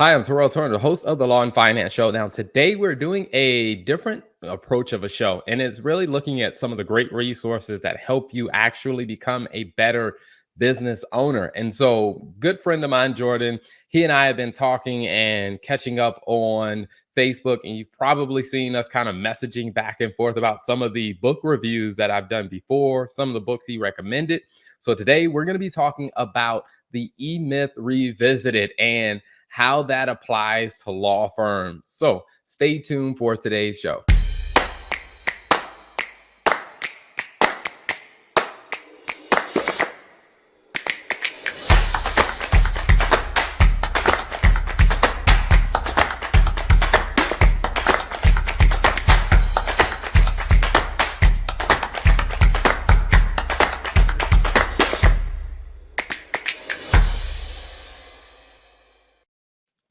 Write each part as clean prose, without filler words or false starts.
Hi, I'm Terrell Turner, the host of the Law and Finance Show. Now, today we're doing a different approach of a show, and it's really looking at some of the great resources that help you actually become a better business owner. And so, good friend of mine, Jordan, he and I have been talking and catching up on Facebook, and you've probably seen us kind of messaging back and forth about some of the book reviews that I've done before, some of the books he recommended. So, today we're going to be talking about the E Myth Revisited and how that applies to law firms. So stay tuned for today's show.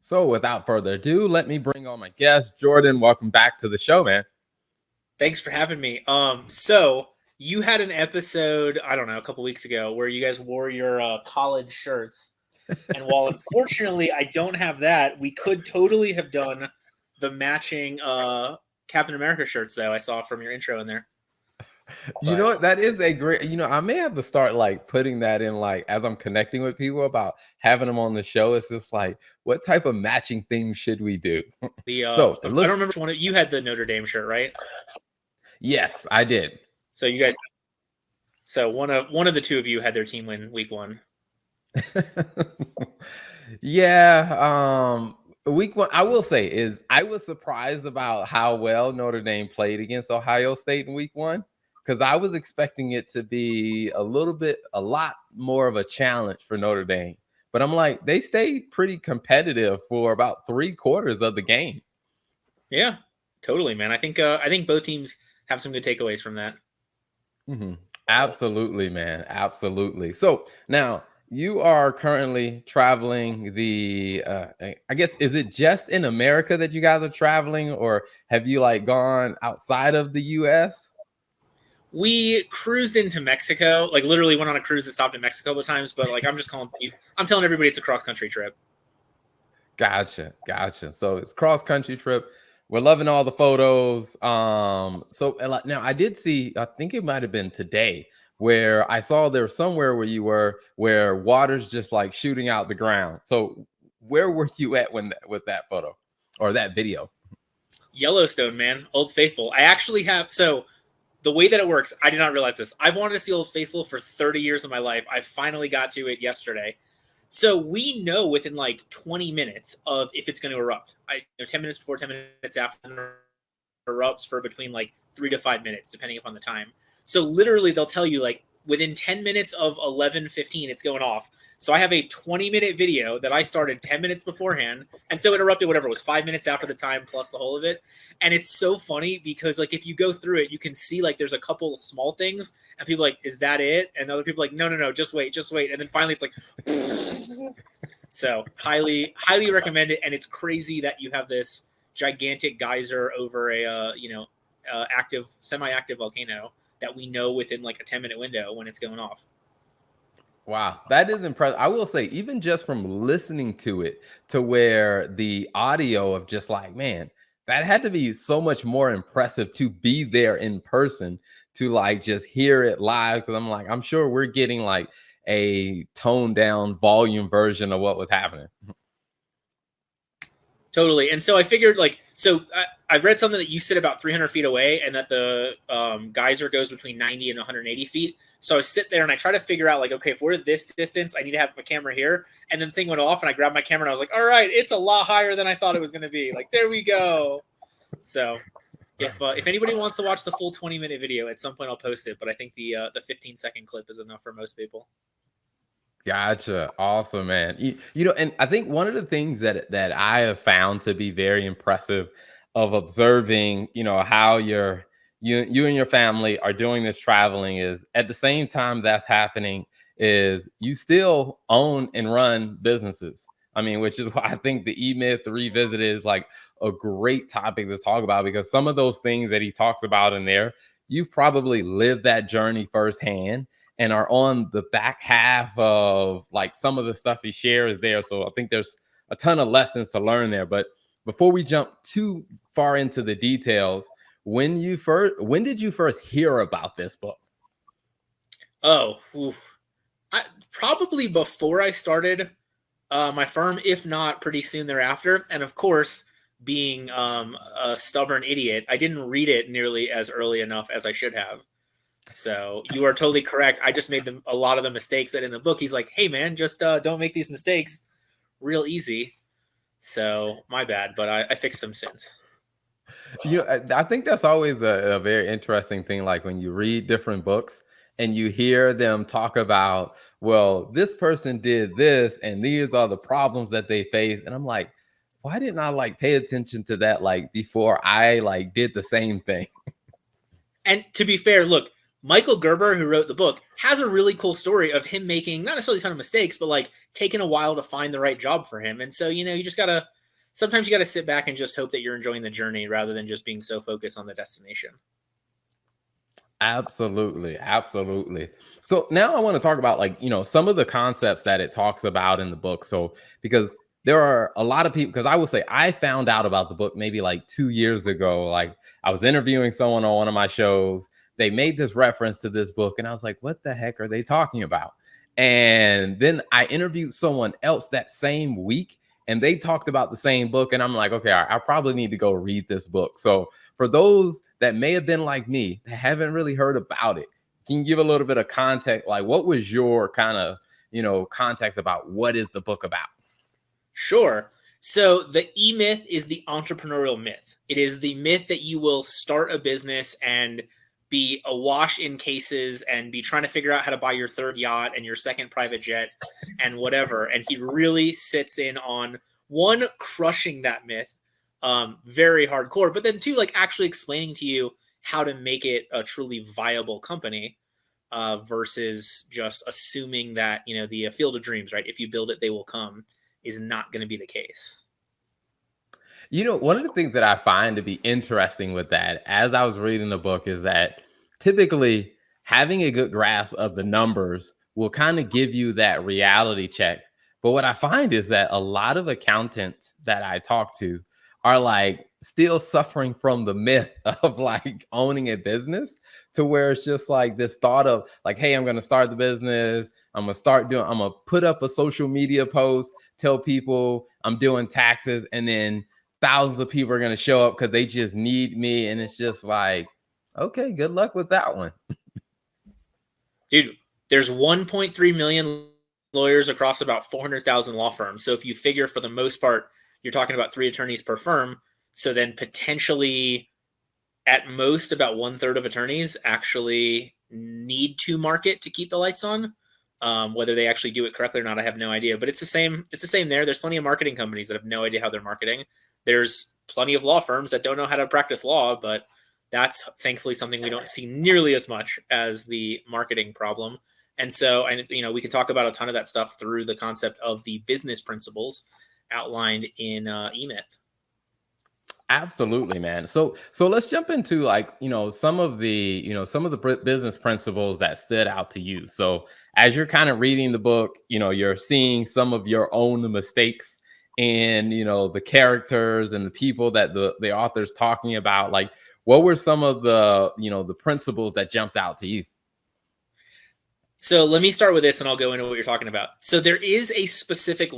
So without further ado, let me bring on my guest, Jordan. Welcome back to the show, man. Thanks for having me. So you had an episode, I don't know, a couple weeks ago where you guys wore your college shirts. And while unfortunately I don't have that, we could totally have done the matching Captain America shirts though. I saw from your intro in there. You know But what? That is a great, I may have to start like putting that in like as I'm connecting with people about having them on the show. It's just like, what type of matching theme should we do? the So I don't remember which one you had the Notre Dame shirt, right? yes, I did. So you guys, so one of the two of you had their team win week one. Yeah, week one, I will say is I was surprised about how well Notre Dame played against Ohio State in week one because I was expecting it to be a lot more of a challenge for Notre Dame. But I'm like, they stayed pretty competitive for about 3/4 of the game. Yeah, totally, man. I think both teams have some good takeaways from that. Mhm. Absolutely, man. Absolutely. So now you are currently traveling I guess, is it just in America that you guys are traveling, or have you like gone outside of the US? We cruised into Mexico, like literally went on a cruise that stopped in Mexico a couple of times, but like I'm telling everybody it's a cross country trip. Gotcha. Gotcha. So it's cross country trip. We're loving all the photos. So and like, now I did see, I think it might have been today where I saw there was somewhere where you were where water's just like shooting out the ground. So where were you at with that photo or that video? Yellowstone, man, Old Faithful. I actually have so the way that it works, I did not realize this. I've wanted to see Old Faithful for 30 years of my life. I finally got to it yesterday. So we know within like 20 minutes of if it's going to erupt. 10 minutes before, 10 minutes after it erupts for between like 3 to 5 minutes, depending upon the time. So literally, they'll tell you like within 10 minutes of 11:15, it's going off. So I have a 20-minute video that I started 10 minutes beforehand, and so it erupted whatever it was 5 minutes after the time plus the whole of it. And it's so funny because like if you go through it, you can see like there's a couple of small things, and people are like, "Is that it?" And other people are like, "No, no, no, just wait, just wait." And then finally, it's like. So highly recommend it, and it's crazy that you have this gigantic geyser over a active semi-active volcano that we know within like a 10-minute window when it's going off. Wow, that is impressive. I will say, even just from listening to it, to where the audio of just like, man, that had to be so much more impressive to be there in person, to like just hear it live. Cause I'm like, I'm sure we're getting like a toned down volume version of what was happening. Totally. And so I figured I've read something that you sit about 300 feet away and that the geyser goes between 90 and 180 feet. So I sit there and I try to figure out like, okay, if we're this distance, I need to have my camera here. And then the thing went off and I grabbed my camera and I was like, all right, it's a lot higher than I thought it was going to be. Like, there we go. So if anybody wants to watch the full 20-minute video, at some point I'll post it. But I think the 15-second clip is enough for most people. Gotcha. Awesome, man. And I think one of the things that I have found to be very impressive of observing, how you and your family are doing this traveling is at the same time that's happening is you still own and run businesses. I mean, which is why I think the E-Myth Revisited is like a great topic to talk about because some of those things that he talks about in there, you've probably lived that journey firsthand and are on the back half of like some of the stuff he shares there. So I think there's a ton of lessons to learn there. But before we jump too far into the details, when did you first hear about this book? Oh, oof. Probably before I started my firm, if not pretty soon thereafter. And of course, being a stubborn idiot, I didn't read it nearly as early enough as I should have. So you are totally correct. I just made a lot of the mistakes that in the book he's like, "Hey man, just don't make these mistakes. Real easy." So my bad, but I fixed them since. I think that's always a very interesting thing. Like when you read different books and you hear them talk about, well, this person did this and these are the problems that they face. And I'm like, why didn't I like pay attention to that like before I like did the same thing? And to be fair, look, Michael Gerber, who wrote the book, has a really cool story of him making not necessarily a ton of mistakes, but like taking a while to find the right job for him. And so, you just gotta sometimes you gotta sit back and just hope that you're enjoying the journey rather than just being so focused on the destination. Absolutely, absolutely. So now I want to talk about like, some of the concepts that it talks about in the book. So because there are a lot of people, because I will say I found out about the book maybe like 2 years ago. Like I was interviewing someone on one of my shows. They made this reference to this book, and I was like, what the heck are they talking about? And then I interviewed someone else that same week, and they talked about the same book. And I'm like, okay, all right, I probably need to go read this book. So for those that may have been like me that haven't really heard about it, can you give a little bit of context? Like, what was your kind of, context about what is the book about? Sure. So the E myth is the entrepreneurial myth. It is the myth that you will start a business and be awash in cases and be trying to figure out how to buy your third yacht and your second private jet and whatever. And he really sits in on one, crushing that myth, very hardcore, but then two, like actually explaining to you how to make it a truly viable company, versus just assuming that, the field of dreams, right? If you build it, they will come, is not going to be the case. One of the things that I find to be interesting with that, as I was reading the book, is that typically having a good grasp of the numbers will kind of give you that reality check. But what I find is that a lot of accountants that I talk to are like still suffering from the myth of like owning a business, to where it's just like this thought of like, hey, I'm going to start the business. I'm going to put up a social media post, tell people I'm doing taxes, and then thousands of people are going to show up because they just need me. And it's just like, okay, good luck with that one. Dude, there's 1.3 million lawyers across about 400,000 law firms. So if you figure for the most part, you're talking about 3 attorneys per firm. So then potentially at most about 1/3 of attorneys actually need to market to keep the lights on. Whether they actually do it correctly or not, I have no idea. But it's the same. It's the same there. There's plenty of marketing companies that have no idea how they're marketing. There's plenty of law firms that don't know how to practice law, but that's thankfully something we don't see nearly as much as the marketing problem. And so, and we can talk about a ton of that stuff through the concept of the business principles outlined in eMyth. Absolutely, man. So let's jump into like, some of the business principles that stood out to you. So as you're kind of reading the book, you're seeing some of your own mistakes and, the characters and the people that the author's talking about. Like, what were some of the principles that jumped out to you? So let me start with this and I'll go into what you're talking about. So there is a specific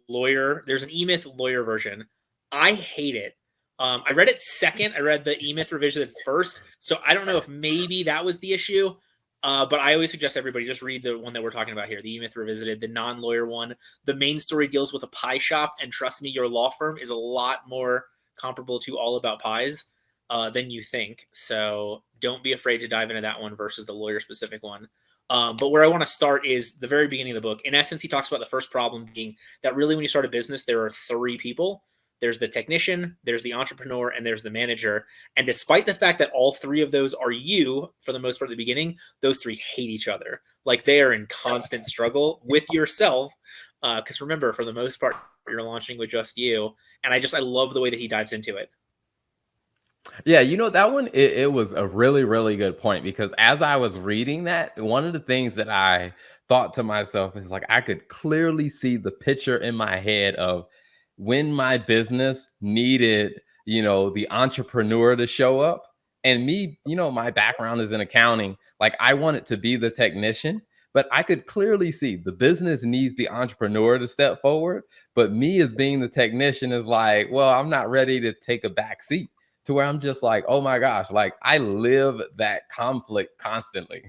lawyer, there's an eMyth lawyer version. I hate it. I read it second. I read the eMyth revision first. So I don't know if maybe that was the issue. But I always suggest everybody just read the one that we're talking about here, the eMyth Revisited, the non-lawyer one. The main story deals with a pie shop, and trust me, your law firm is a lot more comparable to All About Pies than you think. So don't be afraid to dive into that one versus the lawyer-specific one. But where I want to start is the very beginning of the book. In essence, he talks about the first problem being that really when you start a business, there are 3 people. There's the technician, there's the entrepreneur, and there's the manager. And despite the fact that all 3 of those are you for the most part at the beginning, those 3 hate each other. Like they are in constant struggle with yourself. Because remember, for the most part, you're launching with just you. And I love the way that he dives into it. Yeah, that one, it was a really, really good point, because as I was reading that, one of the things that I thought to myself is like, I could clearly see the picture in my head of, when my business needed, the entrepreneur to show up. And me, my background is in accounting. Like I wanted to be the technician, but I could clearly see the business needs the entrepreneur to step forward. But me as being the technician is like, well, I'm not ready to take a back seat, to where I'm just like, oh my gosh, like I live that conflict constantly.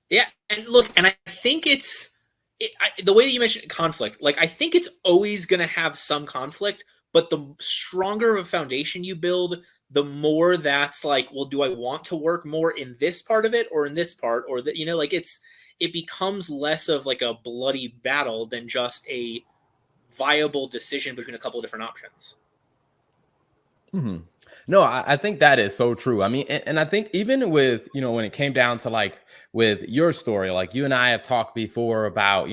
Yeah, and look, and I think the way that you mentioned conflict. Like, I think it's always going to have some conflict, but the stronger of a foundation you build, the more that's like, well, do I want to work more in this part of it or in this part, or that like it becomes less of like a bloody battle than just a viable decision between a couple of different options. Mhm. No, I think that is so true. I mean, and I think even with, when it came down to like with your story, like you and I have talked before about,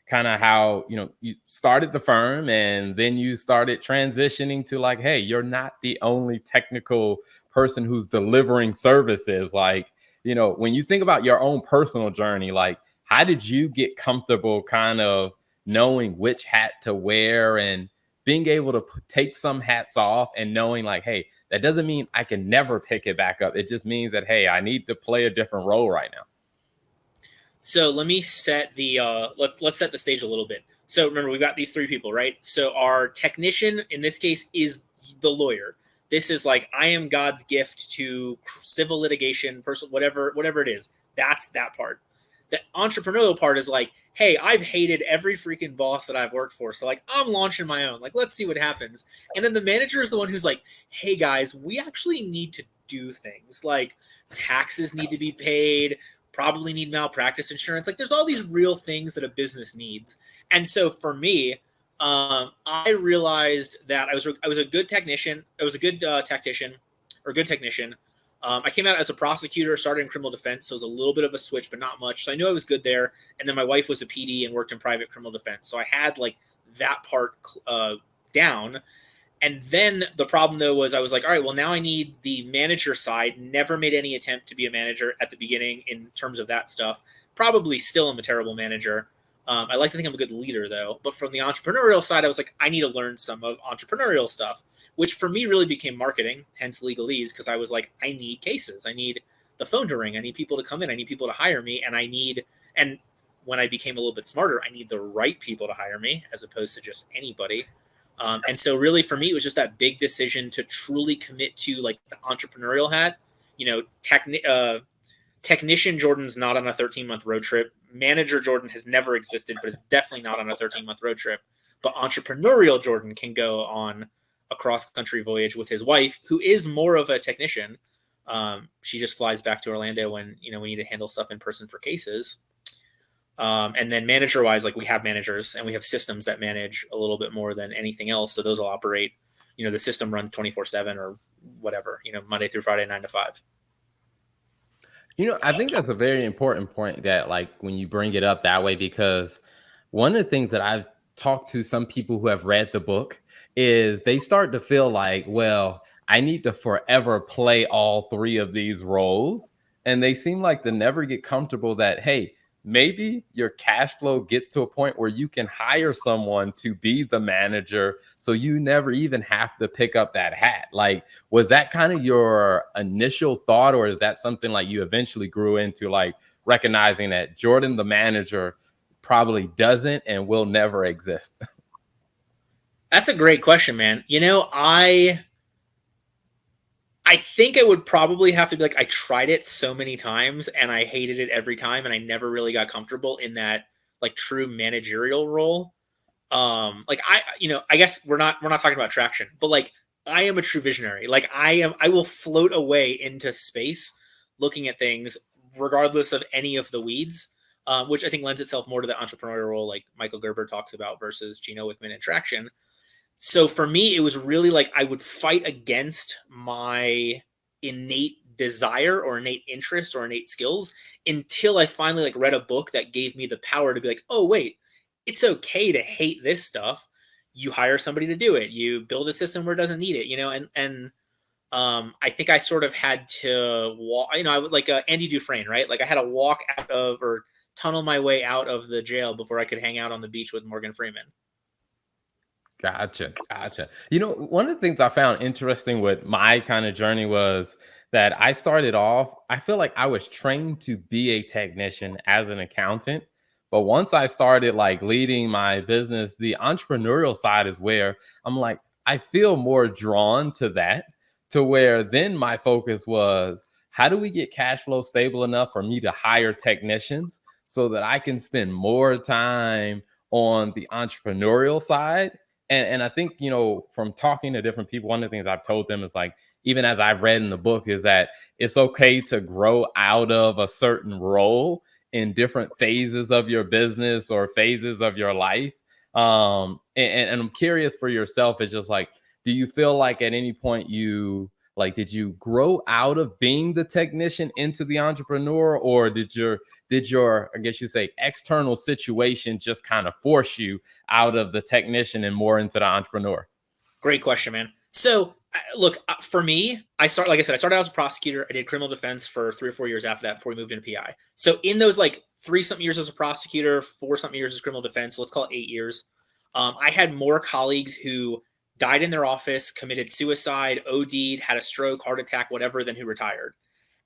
kind of how, you started the firm and then you started transitioning to like, hey, you're not the only technical person who's delivering services. Like, when you think about your own personal journey, like, how did you get comfortable kind of knowing which hat to wear and being able to take some hats off and knowing like, hey, that doesn't mean I can never pick it back up. It just means that, hey, I need to play a different role right now. So let me set the let's set the stage a little bit. So remember, we've got these three people, right? So our technician in this case is the lawyer. This is like, I am God's gift to civil litigation, person, whatever it is. That's that part. The entrepreneurial part is like, hey, I've hated every freaking boss that I've worked for, so like I'm launching my own. Like, let's see what happens. And then the manager is the one who's like, hey guys, we actually need to do things like taxes need to be paid, probably need malpractice insurance. Like, there's all these real things that a business needs. And so for me, I realized that I was a good technician. I was a good tactician or good technician. I came out as a prosecutor, started in criminal defense, so it was a little bit of a switch, but not much. So I knew I was good there. And then my wife was a PD and worked in private criminal defense, so I had like that part down. And then the problem though was I was like, all right, well now I need the manager side. Never made any attempt to be a manager at the beginning in terms of that stuff. Probably still am a terrible manager. I like to think I'm a good leader though. But from the entrepreneurial side, I was like, I need to learn some of entrepreneurial stuff, which for me really became marketing, hence legalese, because I was like, I need cases. I need the phone to ring. I need people to come in. I need people to hire me. And when I became a little bit smarter, I need the right people to hire me as opposed to just anybody. And so really for me, it was just that big decision to truly commit to like the entrepreneurial hat. You know, technician Jordan's not on a 13-month road trip. Manager Jordan has never existed, but is definitely not on a 13-month road trip. But entrepreneurial Jordan can go on a cross-country voyage with his wife, who is more of a technician. She just flies back to Orlando when we need to handle stuff in person for cases. And then manager wise, like we have managers and we have systems that manage a little bit more than anything else. So those will operate, the system runs 24/7 or whatever, Monday through Friday, 9 to 5. I think that's a very important point that, like, when you bring it up that way, because one of the things that I've talked to some people who have read the book is they start to feel like, well, I need to forever play all three of these roles. And they seem like to never get comfortable that, hey, maybe your cash flow gets to a point where you can hire someone to be the manager. So you never even have to pick up that hat. Like, was that kind of your initial thought, or is that something like you eventually grew into, like recognizing that Jordan, the manager, probably doesn't and will never exist? That's a great question, man. I think I would probably have to be like, I tried it so many times and I hated it every time, and I never really got comfortable in that like true managerial role. Like I guess we're not talking about traction, but like I am a true visionary. Like I will float away into space looking at things regardless of any of the weeds. Which I think lends itself more to the entrepreneurial role like Michael Gerber talks about versus Gino Wickman and traction. So for me, it was really like I would fight against my innate desire or innate interest or innate skills until I finally like read a book that gave me the power to be like, oh wait, it's okay to hate this stuff. You hire somebody to do it. You build a system where it doesn't need it, and I think I sort of had to walk. I would like Andy Dufresne, right? Like I had to walk out of or tunnel my way out of the jail before I could hang out on the beach with Morgan Freeman. Gotcha. Gotcha. One of the things I found interesting with my kind of journey was that I started off, I feel like I was trained to be a technician as an accountant. But once I started like leading my business, the entrepreneurial side is where I'm like, I feel more drawn to that, to where then my focus was, how do we get cash flow stable enough for me to hire technicians so that I can spend more time on the entrepreneurial side? And I think, from talking to different people, one of the things I've told them is like, even as I've read in the book, is that it's okay to grow out of a certain role in different phases of your business or phases of your life. And I'm curious for yourself, it's just like, do you feel like at any point did you grow out of being the technician into the entrepreneur, or did your, I guess you say, external situation just kind of force you out of the technician and more into the entrepreneur? Great question, man. So, look, for me, like I said, I started out as a prosecutor. I did criminal defense for 3 or 4 years after that before we moved into PI. So, in those like 3 something years as a prosecutor, 4 something years as criminal defense, so let's call it 8 years, I had more colleagues who died in their office, committed suicide, OD'd, had a stroke, heart attack, whatever, than who retired.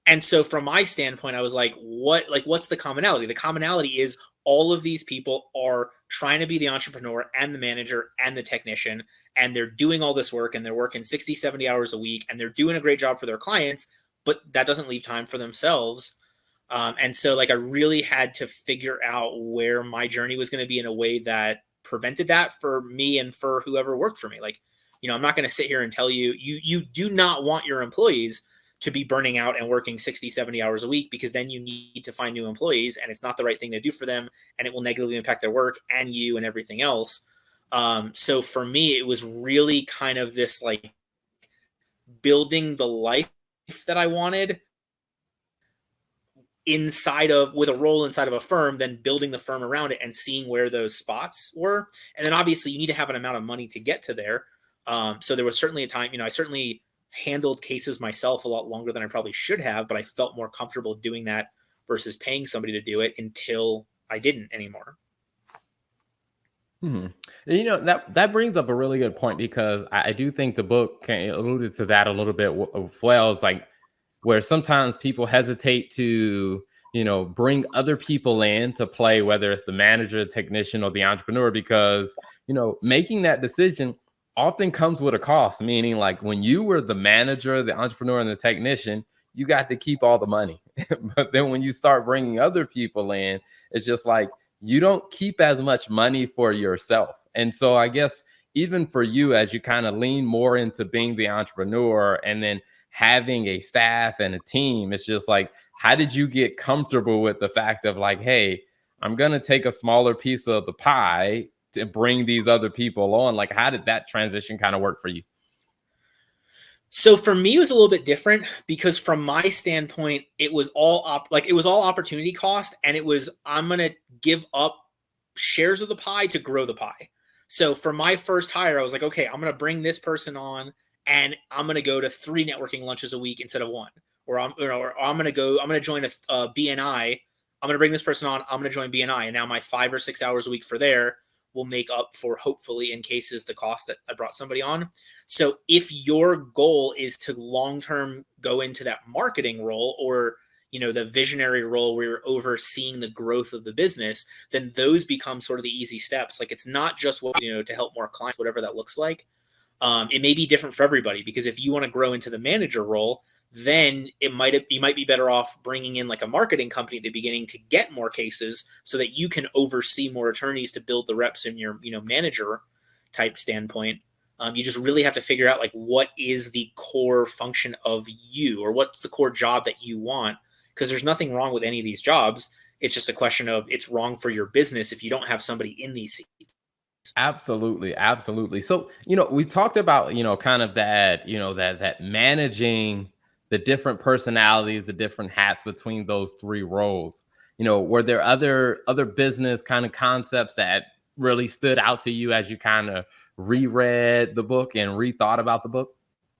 And so from my standpoint, I was like, what's the commonality? The commonality is all of these people are trying to be the entrepreneur and the manager and the technician, and they're doing all this work and they're working 60, 70 hours a week and they're doing a great job for their clients, but that doesn't leave time for themselves. And so like I really had to figure out where my journey was going to be in a way that prevented that for me and for whoever worked for me. Like, I'm not going to sit here and tell you do not want your employees to be burning out and working 60, 70 hours a week, because then you need to find new employees and it's not the right thing to do for them. And it will negatively impact their work and you and everything else. So for me, it was really kind of this like building the life that I wanted with a role inside of a firm, then building the firm around it and seeing where those spots were. And then obviously you need to have an amount of money to get to there. So there was certainly a time, I certainly handled cases myself a lot longer than I probably should have, but I felt more comfortable doing that versus paying somebody to do it until I didn't anymore. Hmm. That brings up a really good point, because I do think the book alluded to that a little bit as well. It's like where sometimes people hesitate to, bring other people in to play, whether it's the manager, the technician, or the entrepreneur, because, making that decision often comes with a cost. Meaning, like when you were the manager, the entrepreneur, and the technician, you got to keep all the money. But then when you start bringing other people in, it's just like you don't keep as much money for yourself. And so I guess even for you, as you kind of lean more into being the entrepreneur and then having a staff and a team, it's just like, how did you get comfortable with the fact of like, hey, I'm going to take a smaller piece of the pie to bring these other people on? Like, how did that transition kind of work for you? So for me, it was a little bit different because from my standpoint, it was all opportunity cost, and it was I'm gonna give up shares of the pie to grow the pie. So for my first hire, I was like, okay, I'm gonna bring this person on, and I'm gonna go to 3 networking lunches a week instead of one, or I'm gonna join a BNI. I'm gonna bring this person on. I'm gonna join BNI, and now my 5 or 6 hours a week for there will make up for, hopefully, in cases, the cost that I brought somebody on. So if your goal is to long term go into that marketing role, or the visionary role where you're overseeing the growth of the business, then those become sort of the easy steps. Like it's not just to help more clients, whatever that looks like. It may be different for everybody, because if you want to grow into the manager role, then you might be better off bringing in like a marketing company at the beginning to get more cases so that you can oversee more attorneys to build the reps in your manager type standpoint. You just really have to figure out like what is the core function of you, or what's the core job that you want, because there's nothing wrong with any of these jobs. It's just a question of it's wrong for your business if you don't have somebody in these seats. Absolutely, absolutely. So, we talked about, kind of that, that managing the different personalities, the different hats between those three roles. Were there other business kind of concepts that really stood out to you as you kind of reread the book and rethought about the book?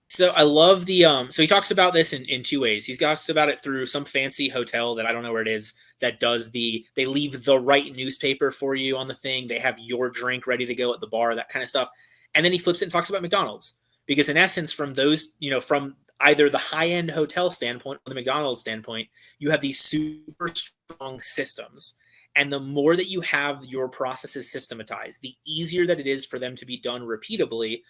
So I love so he talks about this in 2 ways. He talks about it through some fancy hotel that I don't know where it is, that they leave the right newspaper for you on the thing. They have your drink ready to go at the bar, that kind of stuff. And then he flips it and talks about McDonald's, because in essence, from those, from either the high end hotel standpoint or the McDonald's standpoint, you have these super strong systems. And the more that you have your processes systematized, the easier that it is for them to be done repeatably,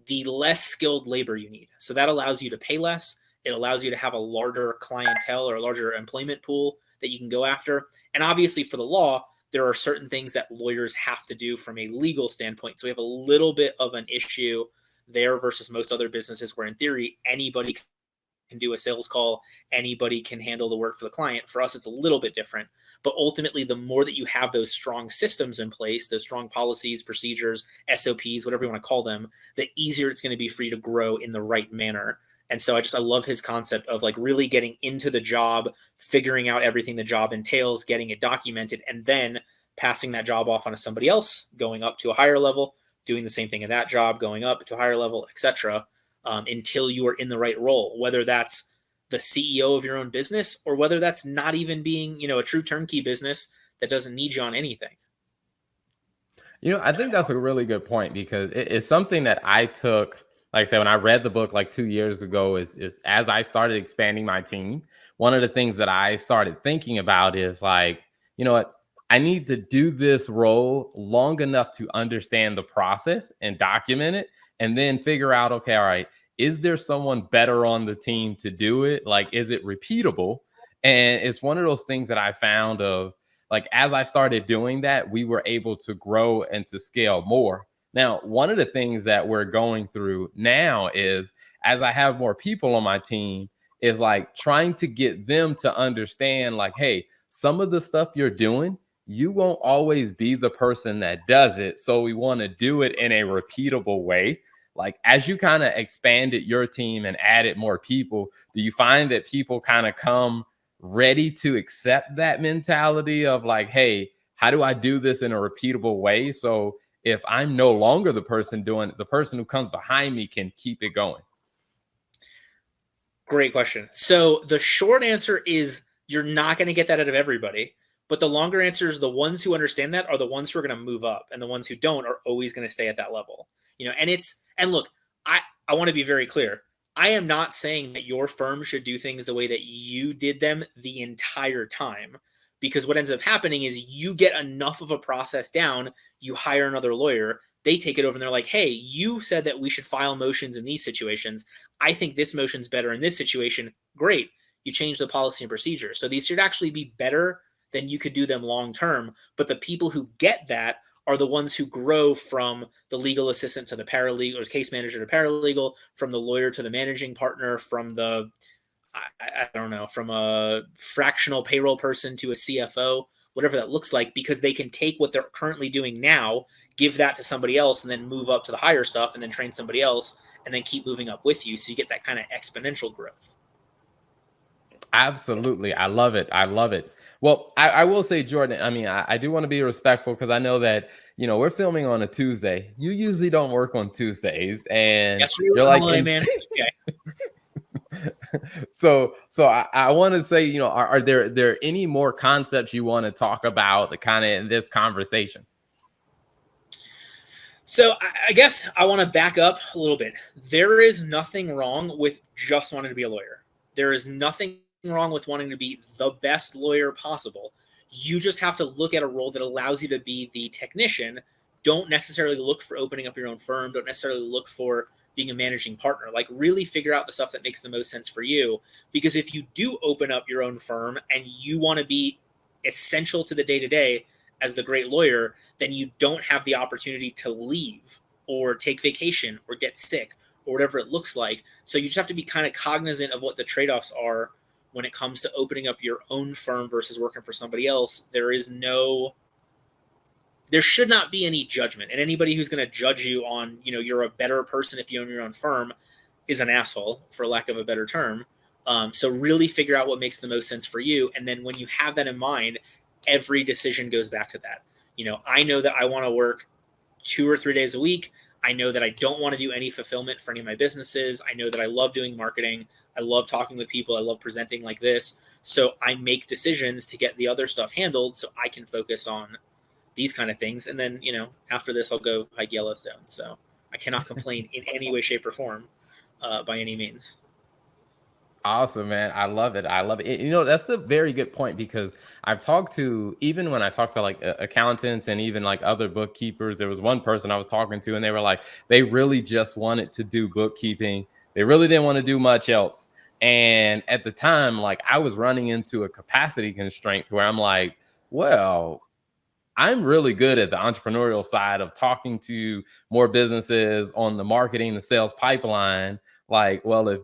the less skilled labor you need. So that allows you to pay less. It allows you to have a larger clientele or a larger employment pool that you can go after. And obviously, for the law, there are certain things that lawyers have to do from a legal standpoint. So we have a little bit of an issue there versus most other businesses where, in theory, anybody can do a sales call, anybody can handle the work for the client. For us, it's a little bit different. But ultimately, the more that you have those strong systems in place, those strong policies, procedures, SOPs, whatever you want to call them, the easier it's going to be for you to grow in the right manner. And so I love his concept of like really getting into the job, figuring out everything the job entails, getting it documented, and then passing that job off onto somebody else, going up to a higher level, doing the same thing in that job, going up to a higher level, etc., until you are in the right role, whether that's the CEO of your own business or whether that's not even being, a true turnkey business that doesn't need you on anything. I think that's a really good point because it's something that I took, like I said, when I read the book like 2 years ago, is as I started expanding my team, one of the things that I started thinking about is like, you know what? I need to do this role long enough to understand the process and document it, and then figure out, okay, all right, is there someone better on the team to do it? Like, is it repeatable? And it's one of those things that I found of, like, as I started doing that, we were able to grow and to scale more. Now, one of the things that we're going through now is, as I have more people on my team, is like trying to get them to understand, like, hey, some of the stuff you're doing, you won't always be the person that does it. So we want to do it in a repeatable way. Like, as you kind of expanded your team and added more people, do you find that people kind of come ready to accept that mentality of like, hey, how do I do this in a repeatable way? So if I'm no longer the person doing it, the person who comes behind me can keep it going. Great question. So the short answer is you're not going to get that out of everybody. But the longer answer is the ones who understand that are the ones who are going to move up, and the ones who don't are always going to stay at that level. And look, I want to be very clear. I am not saying that your firm should do things the way that you did them the entire time, because what ends up happening is you get enough of a process down, you hire another lawyer, they take it over and they're like, hey, you said that we should file motions in these situations. I think this motion's better in this situation. Great. You change the policy and procedure. So these should actually be better than you could do them long term. But the people who get that are the ones who grow from the legal assistant to the paralegal, or case manager to paralegal, from the lawyer to the managing partner, from the, I don't know, from a fractional payroll person to a CFO, whatever that looks like, because they can take what they're currently doing now, give that to somebody else, and then move up to the higher stuff, and then train somebody else, and then keep moving up with you. So you get that kind of exponential growth. Absolutely. I love it. I love it. Well, I will say, Jordan, I mean, I do want to be respectful because I know that, we're filming on a Tuesday. You usually don't work on Tuesdays. And Yesterday was you're a like, holiday, man. It's okay. so I want to say, are there any more concepts you want to talk about the kind of in this conversation? So I guess I want to back up a little bit. There is nothing wrong with just wanting to be a lawyer. There is nothing wrong with wanting to be the best lawyer possible. You just have to look at a role that allows you to be the technician. Don't necessarily look for opening up your own firm. Don't necessarily look for being a managing partner. Like, really figure out the stuff that makes the most sense for you. Because if you do open up your own firm and you want to be essential to the day to day as the great lawyer, then you don't have the opportunity to leave or take vacation or get sick or whatever it looks like. So you just have to be kind of cognizant of what the trade-offs are when it comes to opening up your own firm versus working for somebody else. There should not be any judgment, and anybody who's going to judge you on, you're a better person if you own your own firm is an asshole, for lack of a better term. So really figure out what makes the most sense for you. And then when you have that in mind, every decision goes back to that. I know that I want to work 2 or 3 days a week. I know that I don't want to do any fulfillment for any of my businesses. I know that I love doing marketing. I love talking with people. I love presenting like this. So I make decisions to get the other stuff handled so I can focus on these kind of things. And then, after this, I'll go hike Yellowstone. So I cannot complain in any way, shape, or form by any means. Awesome, man. I love it. I love it. You know, that's a very good point because I've talked to, even when I talked to like accountants and even like other bookkeepers, there was one person I was talking to and they were like, they really just wanted to do bookkeeping. They really didn't want to do much else. And at the time, like I was running into a capacity constraint where I'm like, well, I'm really good at the entrepreneurial side of talking to more businesses on the marketing, the sales pipeline. Like, well, if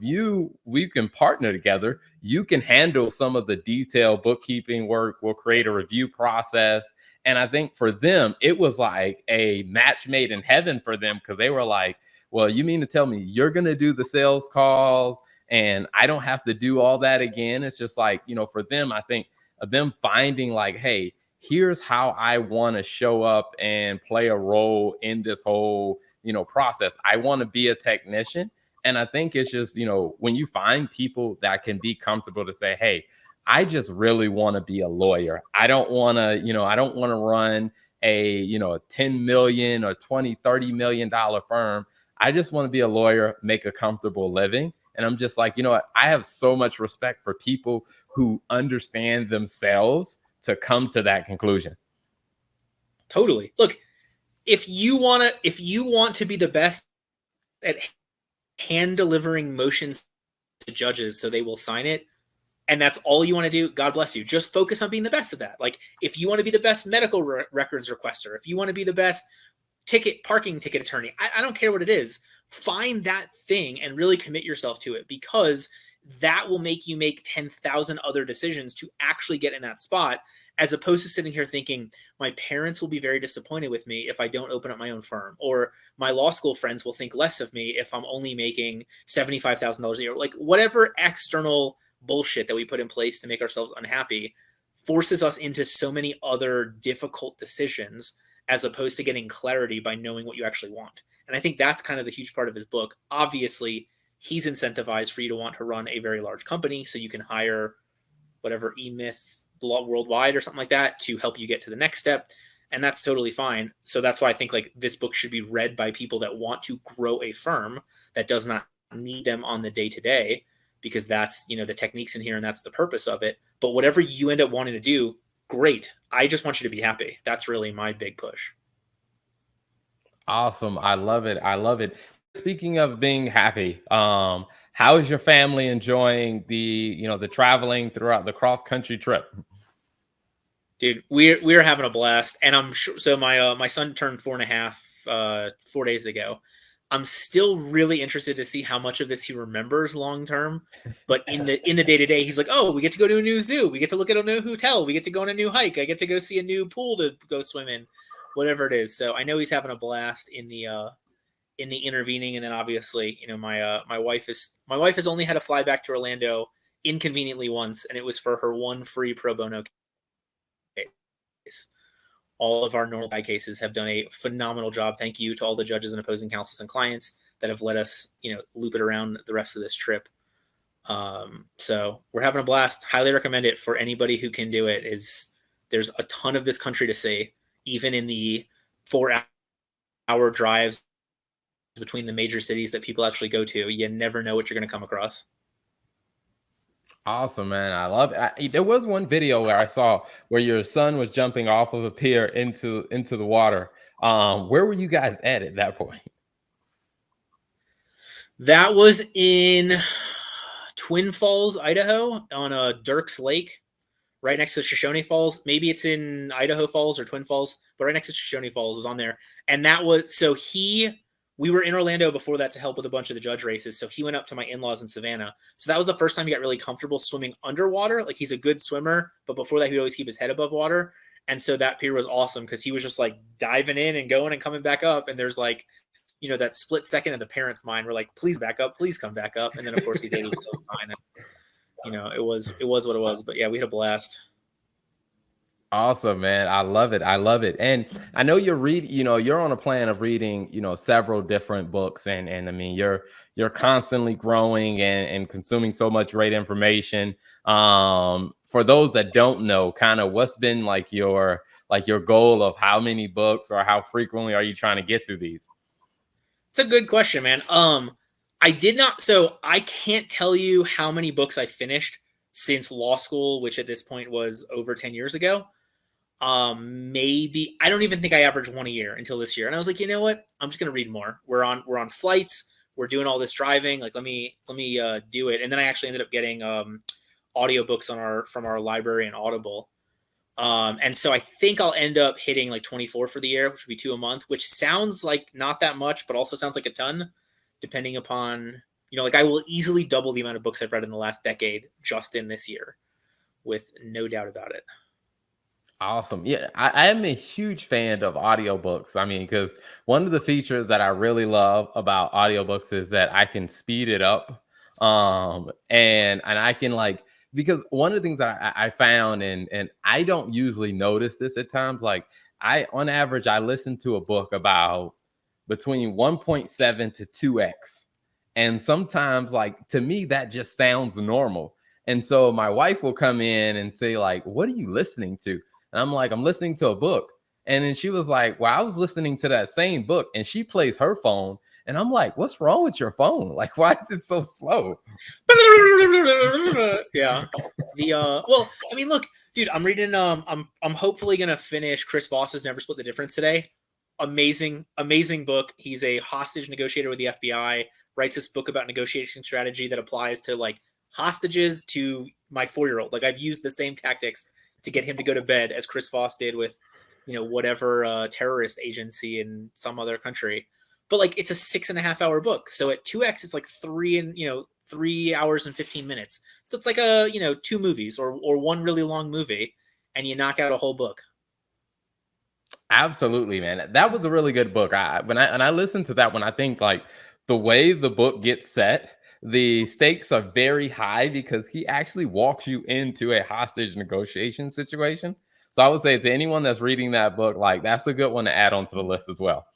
we can partner together, you can handle some of the detailed bookkeeping work. We'll create a review process. And I think for them, it was like a match made in heaven for them because they were like, well, you mean to tell me you're going to do the sales calls and I don't have to do all that again? It's just like, for them, I think of them finding like, hey, here's how I want to show up and play a role in this whole, process. I want to be a technician. And I think it's just, when you find people that can be comfortable to say, hey, I just really want to be a lawyer. I don't want to, I don't want to run a 10 million or 20, $30 million firm. I just want to be a lawyer, make a comfortable living. And I'm just like, what? I have so much respect for people who understand themselves to come to that conclusion. Totally. Look, if you want to be the best at hand delivering motions to judges so they will sign it, and that's all you want to do, God bless you. Just focus on being the best at that. Like if you want to be the best medical records requester, if you want to be the best parking ticket attorney, I don't care what it is. Find that thing and really commit yourself to it, because that will make you make 10,000 other decisions to actually get in that spot, as opposed to sitting here thinking my parents will be very disappointed with me if I don't open up my own firm, or my law school friends will think less of me if I'm only making $75,000 a year. Like whatever external bullshit that we put in place to make ourselves unhappy forces us into so many other difficult decisions, as opposed to getting clarity by knowing what you actually want. And I think that's kind of the huge part of his book. Obviously, he's incentivized for you to want to run a very large company so you can hire whatever E-Myth worldwide or something like that to help you get to the next step. And that's totally fine. So that's why I think like this book should be read by people that want to grow a firm that does not need them on the day to day, because that's, the techniques in here and that's the purpose of it. But whatever you end up wanting to do, great. I just want you to be happy. That's really my big push. Awesome. I love it. I love it. Speaking of being happy, how is your family enjoying the traveling throughout the cross country trip? Dude, we're having a blast, and I'm sure. So my son turned 4.5 4 days ago. I'm still really interested to see how much of this he remembers long term. But in the day to day, he's like, oh, we get to go to a new zoo, we get to look at a new hotel, we get to go on a new hike, I get to go see a new pool to go swim in, whatever it is. So I know he's having a blast in the intervening, and then obviously, my wife has only had to fly back to Orlando inconveniently once, and it was for her one free pro bono case. All of our normal guy cases have done a phenomenal job. Thank you to all the judges and opposing counsels and clients that have let us, loop it around the rest of this trip. So we're having a blast. Highly recommend it for anybody who can do it. There's a ton of this country to see, even in the 4-hour drives between the major cities that people actually go to. You never know what you're going to come across. Awesome, man. I love it. There was one video where I saw where your son was jumping off of a pier into the water. Where were you guys at that point? That was in Twin Falls, Idaho, on a Dirks Lake, right next to Shoshone Falls. Maybe it's in Idaho Falls or Twin Falls, but right next to Shoshone Falls was on there. And that was, so we were in Orlando before that to help with a bunch of the judge races. So he went up to my in-laws in Savannah. So that was the first time he got really comfortable swimming underwater. Like he's a good swimmer, but before that, he'd always keep his head above water. And so that pier was awesome because he was just like diving in and going and coming back up. And there's like, that split second in the parents' mind were like, please back up, please come back up. And then of course he did, he was so fine. And, it was what it was, but yeah, we had a blast. Awesome, man. I love it. I love it. And I know you're on a plan of reading, several different books, and I mean, you're constantly growing and consuming so much great information. For those that don't know, kind of what's been like your goal of how many books or how frequently are you trying to get through these? It's a good question, man. I did not. So I can't tell you how many books I finished since law school, which at this point was over 10 years ago. Maybe I don't even think I averaged one a year until this year. And I was like, you know what? I'm just gonna read more. We're on flights. We're doing all this driving. Like, let me do it. And then I actually ended up getting audiobooks on our from our library and Audible. And so I think I'll end up hitting like 24 for the year, which would be two a month, which sounds like not that much, but also sounds like a ton, depending upon, like I will easily double the amount of books I've read in the last decade just in this year, with no doubt about it. Awesome. Yeah, I am a huge fan of audiobooks. I mean, because one of the features that I really love about audiobooks is that I can speed it up. And I can like because one of the things that I found and I don't usually notice this at times, like I on average, I listen to a book about between 1.7 to 2x. And sometimes, like to me, that just sounds normal. And so my wife will come in and say, like, what are you listening to? And I'm like, I'm listening to a book. And then she was like, well, I was listening to that same book. And she plays her phone. And I'm like, what's wrong with your phone? Like, why is it so slow? Yeah. Well, I mean, look, dude, I'm reading I'm hopefully gonna finish Chris Voss's Never Split the Difference today. Amazing, amazing book. He's a hostage negotiator with the FBI, writes this book about negotiation strategy that applies to like hostages to my 4-year-old. Like I've used the same tactics to get him to go to bed as Chris Voss did with, whatever terrorist agency in some other country. But like it's a 6.5 hour book. So at 2x, it's like 3 hours and 15 minutes. So it's like two movies or one really long movie, and you knock out a whole book. Absolutely, man. That was a really good book. When I listened to that one, I think like the way the book gets set, the stakes are very high because he actually walks you into a hostage negotiation situation. So I would say to anyone that's reading that book, like that's a good one to add onto the list as well.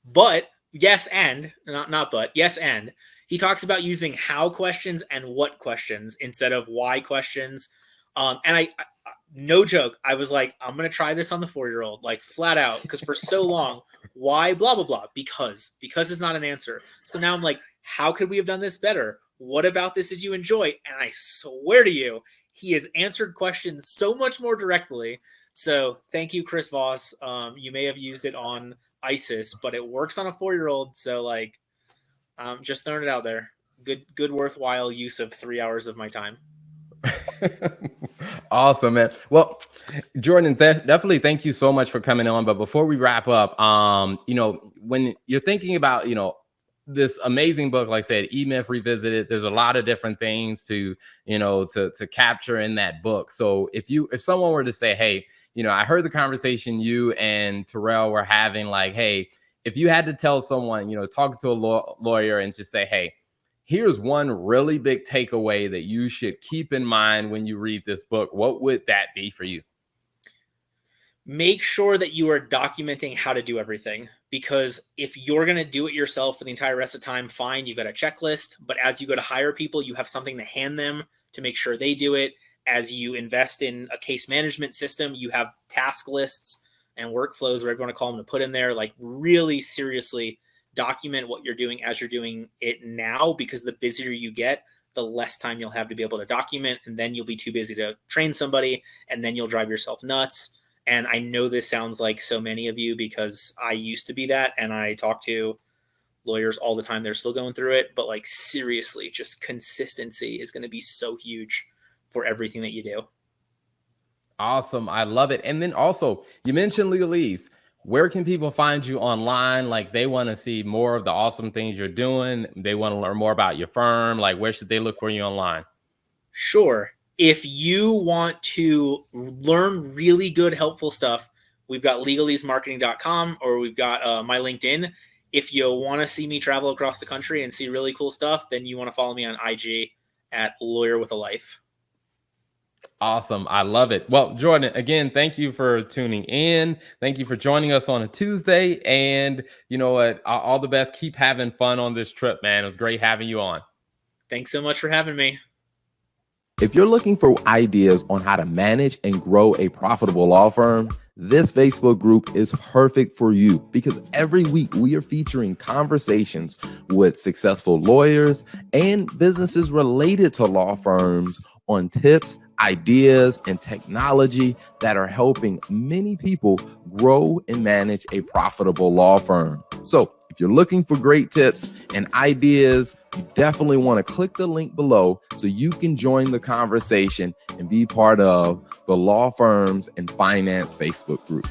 But yes, and not but yes, and he talks about using how questions and what questions instead of why questions. And no joke, I was like, I'm gonna try this on the 4-year-old, like flat out, because for so long, why blah blah blah, because is not an answer. So now I'm like, how could we have done this better? What about this did you enjoy? And I swear to you, he has answered questions so much more directly. So thank you, Chris Voss. You may have used it on ISIS, but it works on a 4-year-old. So like, just throwing it out there. Good, worthwhile use of 3 hours of my time. Awesome, man. Well, Jordan, definitely thank you so much for coming on. But before we wrap up, when you're thinking about, this amazing book, like I said, E-Myth Revisited, there's a lot of different things to, to capture in that book. So if someone were to say, hey, I heard the conversation you and Terrell were having, like, hey, if you had to tell someone, talking to a lawyer and just say, hey, here's one really big takeaway that you should keep in mind when you read this book, what would that be for you? Make sure that you are documenting how to do everything, because if you're going to do it yourself for the entire rest of the time, fine, you've got a checklist, but as you go to hire people, you have something to hand them to make sure they do it. As you invest in a case management system, you have task lists and workflows, whatever you want to call them, to put in there. Like really seriously document what you're doing as you're doing it now, because the busier you get, the less time you'll have to be able to document, and then you'll be too busy to train somebody, and then you'll drive yourself nuts. And I know this sounds like so many of you, because I used to be that, and I talk to lawyers all the time. They're still going through it, but like seriously, just consistency is going to be so huge for everything that you do. Awesome. I love it. And then also, you mentioned legalese. Where can people find you online? Like they want to see more of the awesome things you're doing. They want to learn more about your firm. Like where should they look for you online? Sure. If you want to learn really good, helpful stuff, we've got legalesemarketing.com, or we've got my LinkedIn. If you want to see me travel across the country and see really cool stuff, then you want to follow me on IG at Lawyer with a Life. Awesome. I love it. Well, Jordan, again, thank you for tuning in. Thank you for joining us on a Tuesday. And you know what? All the best. Keep having fun on this trip, man. It was great having you on. Thanks so much for having me. If you're looking for ideas on how to manage and grow a profitable law firm, this Facebook group is perfect for you because every week we are featuring conversations with successful lawyers and businesses related to law firms on tips, ideas, and technology that are helping many people grow and manage a profitable law firm. So if you're looking for great tips and ideas, you definitely want to click the link below so you can join the conversation and be part of the Law Firms and Finance Facebook group.